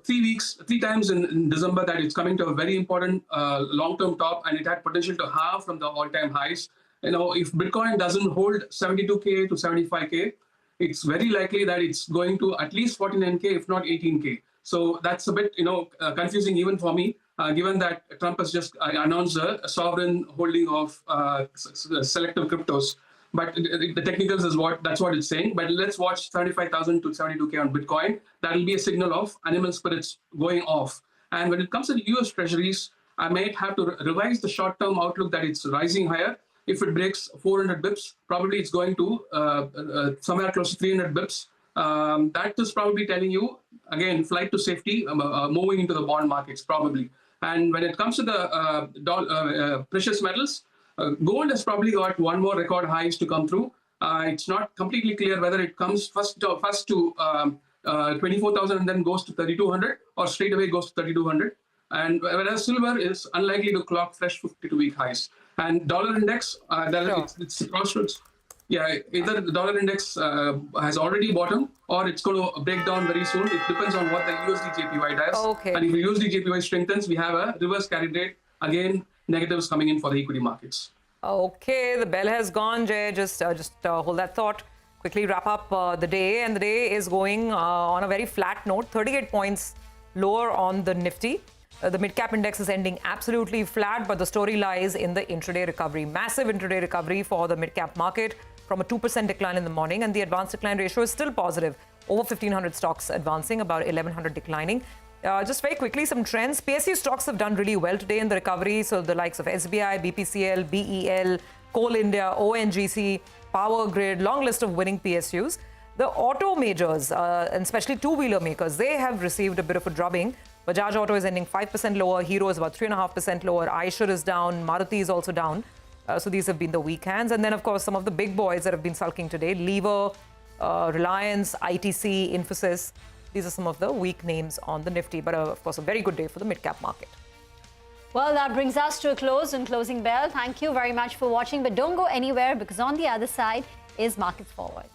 3 times in December that it's coming to a very important long-term top, and it had potential to halve from the all-time highs. If Bitcoin doesn't hold 72K to 75K, it's very likely that it's going to at least 49K, if not 18K. So that's a bit, confusing even for me, given that Trump has just announced a sovereign holding of selective cryptos. But the technicals is that's what it's saying. But let's watch 75,000 to 72K on Bitcoin. That will be a signal of animal spirits going off. And when it comes to the US Treasuries, I might have to revise the short-term outlook that it's rising higher. If it breaks 400 bips, probably it's going to somewhere close to 300 bips. That is probably telling you, again, flight to safety, moving into the bond markets, probably. And when it comes to the precious metals, gold has probably got one more record highs to come through. It's not completely clear whether it comes first to 24,000 and then goes to 3,200, or straight away goes to 3,200. And whereas silver is unlikely to clock fresh 52-week highs. And dollar index, it's crossroads. Yeah, either the dollar index has already bottomed or it's going to break down very soon. It depends on what the USD JPY does. Okay. And if the USD JPY strengthens, we have a reverse carry trade. Again, negatives coming in for the equity markets. Okay, the bell has gone, Jay. Just hold that thought. Quickly wrap up the day. And the day is going on a very flat note, 38 points lower on the Nifty. The mid-cap index is ending absolutely flat, but the story lies in the intraday recovery. Massive intraday recovery for the mid-cap market from a 2% decline in the morning, and the advance decline ratio is still positive. Over 1,500 stocks advancing, about 1,100 declining. Just very quickly, some trends. PSU stocks have done really well today in the recovery. So the likes of SBI, BPCL, BEL, Coal India, ONGC, Power Grid, long list of winning PSUs. The auto majors, and especially two-wheeler makers, they have received a bit of a drubbing. Bajaj Auto is ending 5% lower. Hero is about 3.5% lower. Eicher is down. Maruti is also down. So these have been the weak hands. And then, of course, some of the big boys that have been sulking today. Lever, Reliance, ITC, Infosys. These are some of the weak names on the Nifty. But, of course, a very good day for the mid-cap market. Well, that brings us to a close and closing bell. Thank you very much for watching. But don't go anywhere, because on the other side is Markets Forward.